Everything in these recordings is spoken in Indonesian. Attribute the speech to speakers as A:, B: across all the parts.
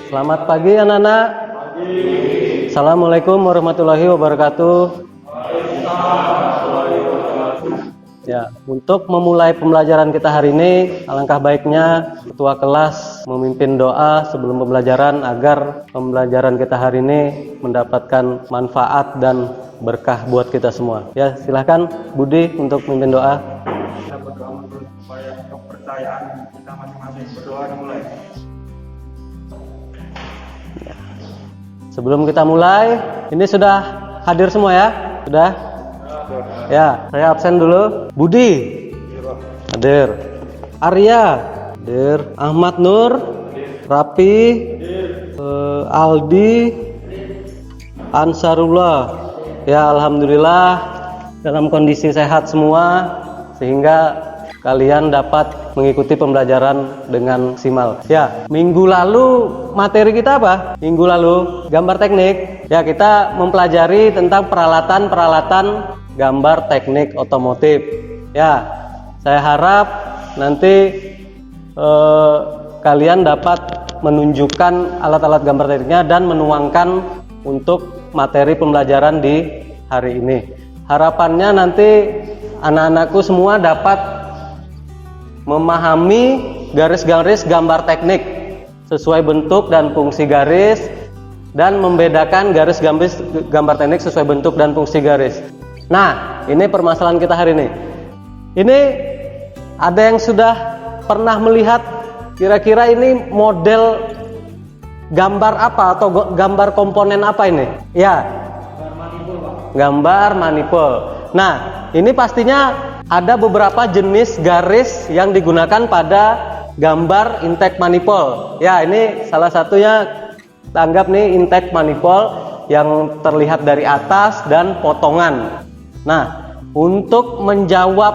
A: Selamat pagi anak-anak. Assalamualaikum warahmatullahi wabarakatuh. Ya, untuk memulai pembelajaran kita hari ini, alangkah baiknya ketua kelas memimpin doa sebelum pembelajaran agar pembelajaran kita hari ini mendapatkan manfaat dan berkah buat kita semua. Ya, silahkan Budi untuk memimpin doa.
B: Kita berdoa supaya kepercayaan kita masing-masing. Berdoa dimulai.
A: Sebelum kita mulai, ini sudah hadir semua ya? Sudah? Ya, saya absen dulu. Budi hadir, Arya hadir, Ahmad Nur, Rapi, Aldi, Ansarullah. Ya, alhamdulillah dalam kondisi sehat semua sehingga kalian dapat mengikuti pembelajaran dengan maksimal. Ya, minggu lalu materi kita apa? Minggu lalu gambar teknik. Ya, kita mempelajari tentang peralatan-peralatan gambar teknik otomotif. Ya, saya harap nanti kalian dapat menunjukkan alat-alat gambar tekniknya dan menuangkan untuk materi pembelajaran di hari ini. Harapannya nanti anak-anakku semua dapat memahami garis-garis gambar teknik sesuai bentuk dan fungsi garis dan membedakan garis-garis gambar teknik sesuai bentuk dan fungsi garis. Nah, ini permasalahan kita hari ini. Ini ada yang sudah pernah melihat kira-kira ini model gambar apa atau gambar komponen apa ini? Ya, gambar manipul. Nah, ini pastinya ada beberapa jenis garis yang digunakan pada gambar intake manifold. Ya, ini salah satunya tanggap nih intake manifold yang terlihat dari atas dan potongan. Nah, untuk menjawab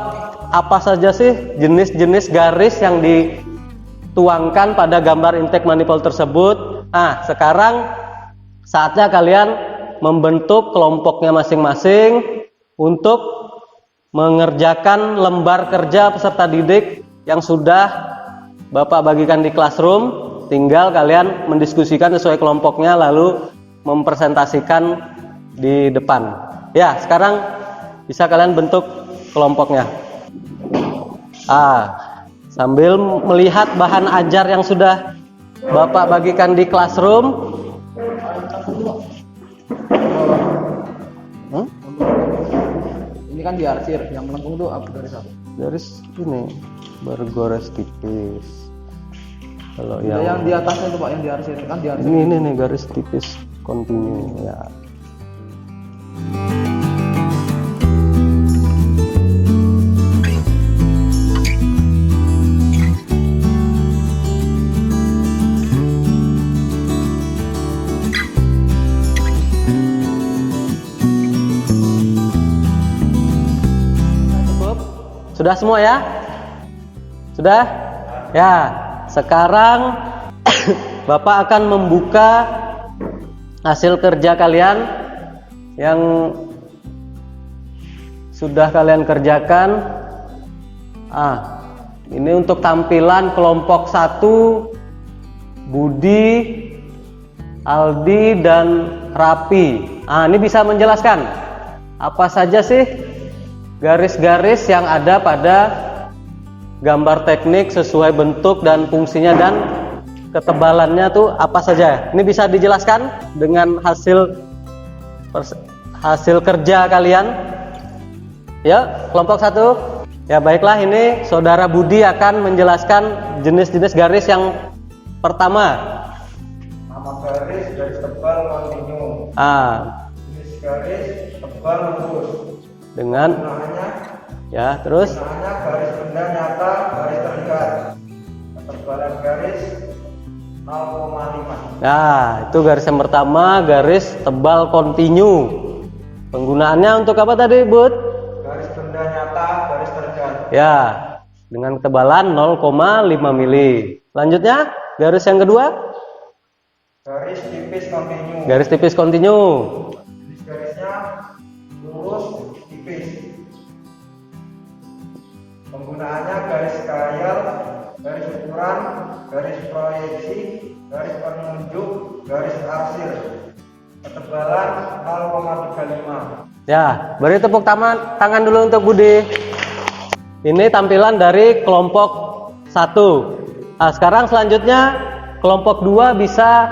A: apa saja sih jenis-jenis garis yang dituangkan pada gambar intake manifold tersebut. Nah, sekarang saatnya kalian membentuk kelompoknya masing-masing untuk mengerjakan lembar kerja peserta didik yang sudah Bapak bagikan di classroom. Tinggal kalian mendiskusikan sesuai kelompoknya lalu mempresentasikan di depan. Ya, sekarang bisa kalian bentuk kelompoknya. Sambil melihat bahan ajar yang sudah Bapak bagikan di classroom.
C: Ini kan diarsir, yang melengkung tuh apa garis apa?
A: Garis ini bergores tipis. Kalau
C: Yang di atasnya itu Pak, yang diarsir kan diarsir.
A: ini nih garis tipis kontinu ya. Sudah semua ya? Sudah? Ya, sekarang Bapak akan membuka hasil kerja kalian yang sudah kalian kerjakan. Ini untuk tampilan kelompok 1 Budi, Aldi, dan Rapi. Ini bisa menjelaskan apa saja sih garis-garis yang ada pada gambar teknik sesuai bentuk dan fungsinya dan ketebalannya tuh apa saja. Ini bisa dijelaskan dengan hasil kerja kalian. Ya, kelompok 1. Ya, baiklah, ini Saudara Budi akan menjelaskan jenis-jenis garis yang pertama.
B: Nama garis tebal kontinu. Jenis garis tebal lurus.
A: Dengan
B: Penggunaannya
A: terus
B: garis benda nyata, garis terikat. Ketebalan garis 0,5.
A: Nah, itu garis yang pertama, garis tebal kontinu. Penggunaannya untuk apa tadi, Bud?
B: Garis benda nyata, garis terikat.
A: Ya, dengan ketebalan 0,5 mili. Selanjutnya, garis yang kedua,
B: Garis tipis kontinu.
A: garis tipis kontinu.
B: Jenis garisnya lurus tipis. Penggunaannya garis kayal garis ukuran, garis proyeksi, garis penunjuk, garis arsir. Ketebalan 0,35.
A: Ya, beri tepuk tangan dulu untuk Budi. Ini tampilan dari kelompok 1. Nah, sekarang selanjutnya kelompok 2 bisa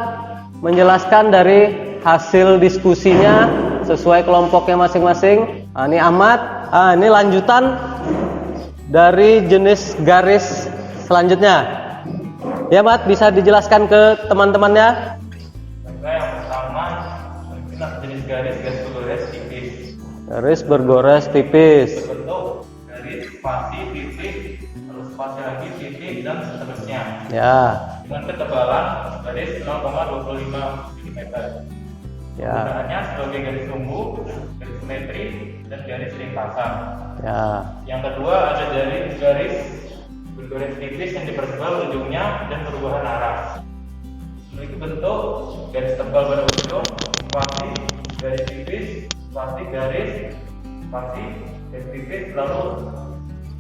A: menjelaskan dari hasil diskusinya sesuai kelompoknya masing-masing. Nah, ini Ahmad. Nah, ini lanjutan dari jenis garis selanjutnya. Ya, Ahmad, bisa dijelaskan ke teman-temannya?
D: Yang pertama, jenis garis bergores tipis.
A: Garis bergores tipis.
D: Berbentuk garis spasi titik, terus spasi lagi titik dan seterusnya.
A: Ya.
D: Dengan ketebalan garis 0,25 mm.
A: Ya.
D: Penggunaannya sebagai garis tumbuh, garis simetri, dan garis ringkasan.
A: Ya.
D: Yang kedua ada dari garis bergores tipis yang dipertebal ujungnya dan perubahan arah. Memiliki bentuk garis tebal pada ujung, spasi, garis tipis, spasi, garis tipis, lalu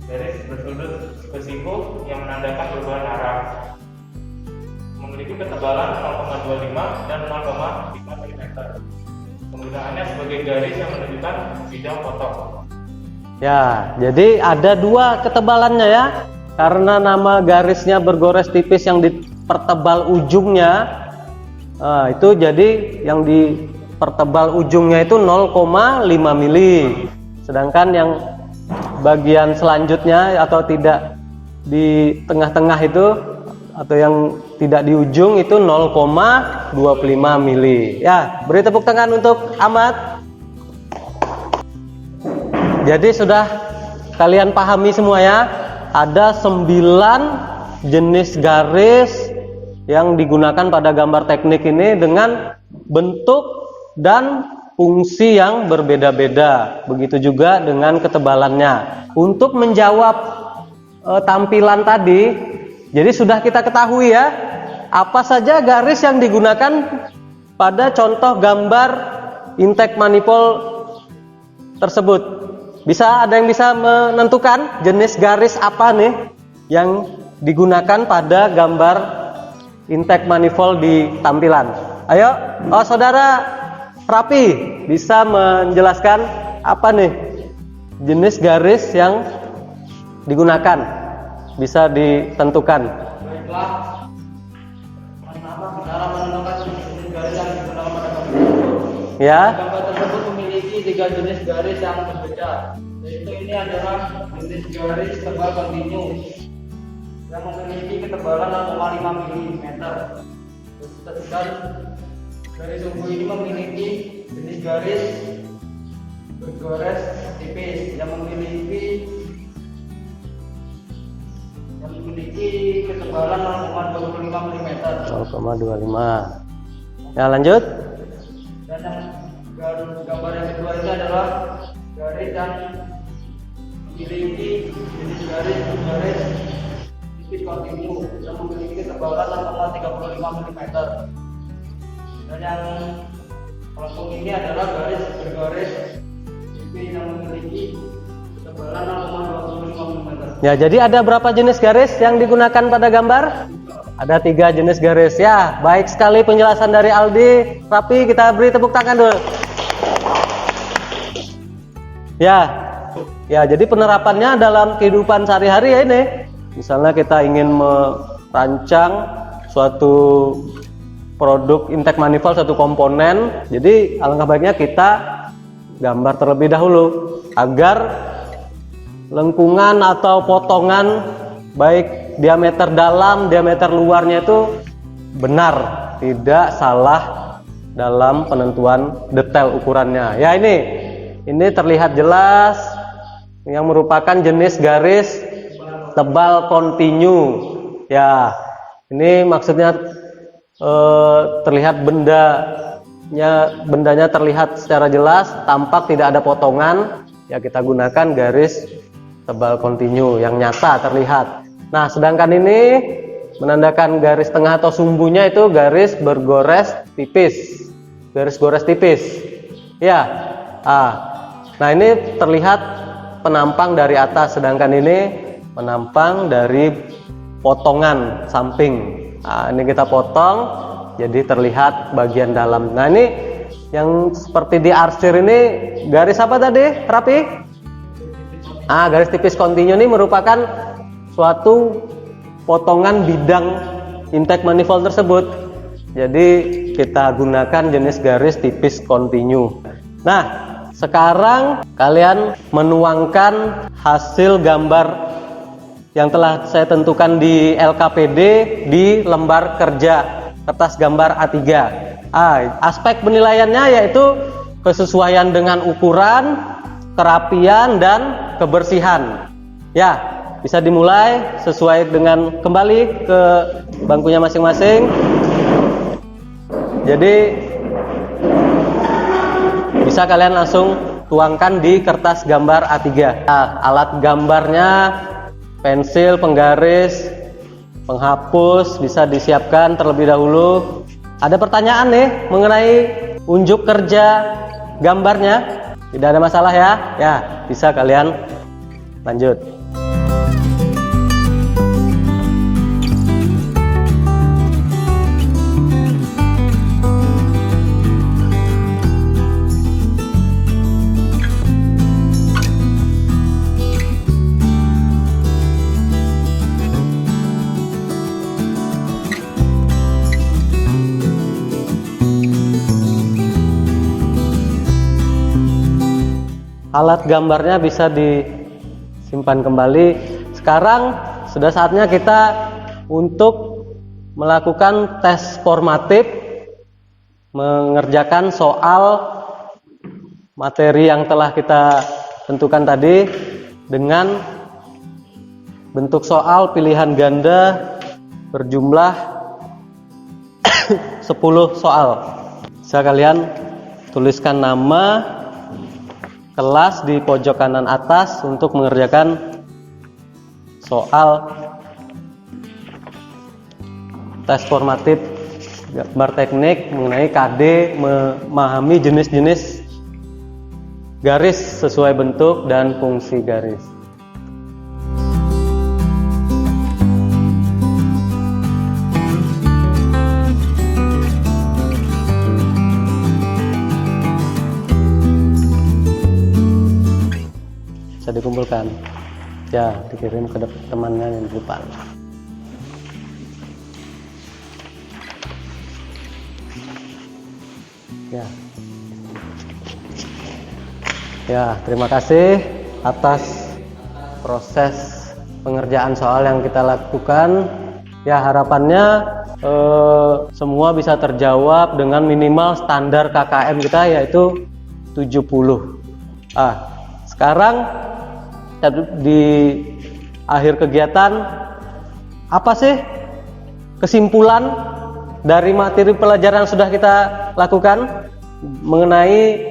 D: garis bersudut ke siku yang menandakan perubahan arah. Memiliki ketebalan 0,25 dan 0,5 mm. Penggunaannya sebagai garis yang menunjukkan bidang potong.
A: Ya, jadi ada 2 ketebalannya ya. Karena nama garisnya bergores tipis yang dipertebal ujungnya, itu jadi yang dipertebal ujungnya itu 0,5 mili. Sedangkan yang bagian selanjutnya atau tidak di tengah-tengah itu atau yang tidak di ujung itu 0,25 mili. Ya, beri tepuk tangan untuk Ahmad. Jadi sudah kalian pahami semua ya. Ada 9 jenis garis yang digunakan pada gambar teknik ini dengan bentuk dan fungsi yang berbeda-beda. Begitu juga dengan ketebalannya. Untuk menjawab tampilan tadi, jadi sudah kita ketahui ya, apa saja garis yang digunakan pada contoh gambar intake manifold tersebut. Ada yang bisa menentukan jenis garis apa nih yang digunakan pada gambar intake manifold di tampilan? Ayo, saudara Rapi bisa menjelaskan apa nih jenis garis yang digunakan? Bisa ditentukan.
C: Baiklah. Cara menentukan jenis garis yang digunakan pada gambar.
A: Ya.
C: Gambar tersebut memiliki 3 jenis garis yang berbeda. Yaitu ini adalah jenis garis tebal kontinu yang memiliki ketebalan 0,5 mm. Dan garis sumbu ini memiliki jenis garis bergores tipis yang memiliki ketebalan 0,25 mm.
A: 0,25. Ya, lanjut.
C: Dan yang gambar yang kedua ini adalah garis yang memiliki jenis garis tipis kontinu yang memiliki ketebalan 0,35 mm. Dan yang kelompok ini adalah garis bergores tipis yang memiliki ketebalan 0,25 mm.
A: Ya, jadi ada berapa jenis garis yang digunakan pada gambar? Ada 3 jenis garis. Ya, baik sekali penjelasan dari Aldi. Rapi, kita beri tepuk tangan dulu. Ya, jadi penerapannya dalam kehidupan sehari-hari ya ini. Misalnya kita ingin merancang suatu produk intake manifold, satu komponen. Jadi alangkah baiknya kita gambar terlebih dahulu agar lengkungan atau potongan baik diameter dalam, diameter luarnya itu benar, tidak salah dalam penentuan detail ukurannya. Ya, ini terlihat jelas yang merupakan jenis garis tebal kontinu. Ya, ini maksudnya terlihat bendanya terlihat secara jelas, tampak tidak ada potongan. Ya, kita gunakan garis tebal kontinu yang nyata terlihat. Nah, sedangkan ini menandakan garis tengah atau sumbunya itu garis bergores tipis. Garis gores tipis. Ya. Nah, ini terlihat penampang dari atas, sedangkan ini penampang dari potongan samping. Nah, ini kita potong jadi terlihat bagian dalam. Nah, ini yang seperti diarsir ini garis apa tadi, Rapi? Garis tipis kontinu ini merupakan suatu potongan bidang intake manifold tersebut. Jadi kita gunakan jenis garis tipis kontinu. Nah, sekarang kalian menuangkan hasil gambar yang telah saya tentukan di LKPD di lembar kerja kertas gambar A3. Aspek penilaiannya yaitu kesesuaian dengan ukuran, kerapian, dan kebersihan. Ya, bisa dimulai sesuai dengan kembali ke bangkunya masing-masing. Jadi bisa kalian langsung tuangkan di kertas gambar A3. Alat gambarnya pensil, penggaris, penghapus bisa disiapkan terlebih dahulu. Ada pertanyaan nih mengenai unjuk kerja gambarnya? Tidak ada masalah ya? Ya, bisa kalian lanjut. Alat gambarnya bisa disimpan kembali. Sekarang sudah saatnya kita untuk melakukan tes formatif, mengerjakan soal materi yang telah kita tentukan tadi dengan bentuk soal pilihan ganda berjumlah 10 soal. Bisa kalian tuliskan nama, kelas di pojok kanan atas untuk mengerjakan soal tes formatif gambar teknik mengenai KD, memahami jenis-jenis garis sesuai bentuk dan fungsi garis. Bisa dikumpulkan, ya, dikirim ke temannya yang di depan. Ya, terima kasih atas proses pengerjaan soal yang kita lakukan. Ya, harapannya semua bisa terjawab dengan minimal standar KKM kita yaitu 70. Sekarang di akhir kegiatan, apa sih kesimpulan dari materi pelajaran yang sudah kita lakukan mengenai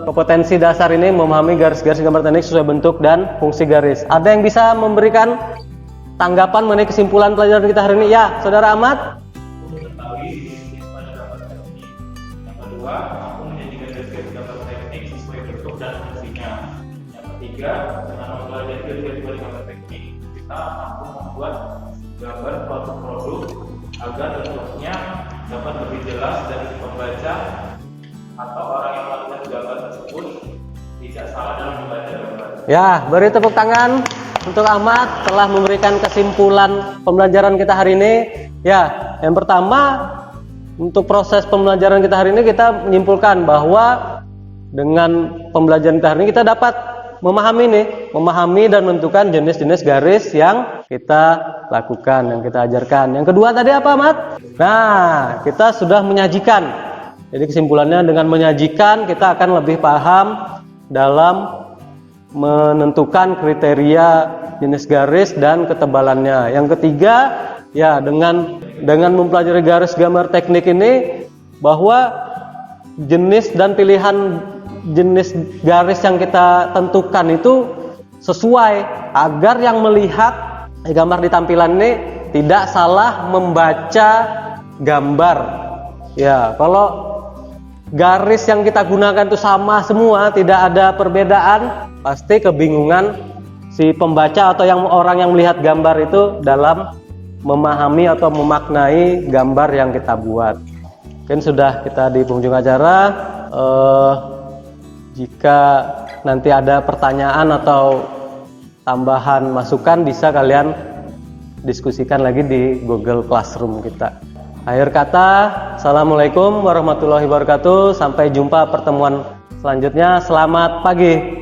A: kompetensi dasar ini, memahami garis-garis gambar teknik sesuai bentuk dan fungsi garis? Ada yang bisa memberikan tanggapan mengenai kesimpulan pelajaran kita hari ini? Ya, Saudara Ahmad.
D: Yang kedua, mampu menjadikan garis-garis gambar teknik sesuai bentuk dan fungsinya. Yang ketiga, dengan mempelajari garis-garis gambar teknik, kita mampu membuat gambar suatu produk agar bentuknya dapat lebih jelas dari pembaca atau orang yang melihat gambar tersebut tidak salah dalam membaca gambar.
A: Ya, beri tepuk tangan untuk Ahmad telah memberikan kesimpulan pembelajaran kita hari ini. Ya, yang pertama, untuk proses pembelajaran kita hari ini kita menyimpulkan bahwa dengan pembelajaran kita hari ini kita dapat memahami dan menentukan jenis-jenis garis yang kita lakukan, yang kita ajarkan. Yang kedua tadi apa, Ahmad? Nah, kita sudah menyajikan. Jadi kesimpulannya dengan menyajikan kita akan lebih paham dalam menentukan kriteria jenis garis dan ketebalannya. Yang ketiga, ya, dengan mempelajari garis gambar teknik ini, bahwa jenis dan pilihan jenis garis yang kita tentukan itu sesuai agar yang melihat gambar di tampilan ini tidak salah membaca gambar. Ya, kalau garis yang kita gunakan itu sama semua, tidak ada perbedaan, pasti kebingungan si pembaca atau orang yang melihat gambar itu dalam memahami atau memaknai gambar yang kita buat. Mungkin sudah kita di penghujung acara. Jika nanti ada pertanyaan atau tambahan masukan, bisa kalian diskusikan lagi di Google Classroom kita. Akhir kata, Assalamualaikum warahmatullahi wabarakatuh. Sampai jumpa pertemuan selanjutnya. Selamat pagi.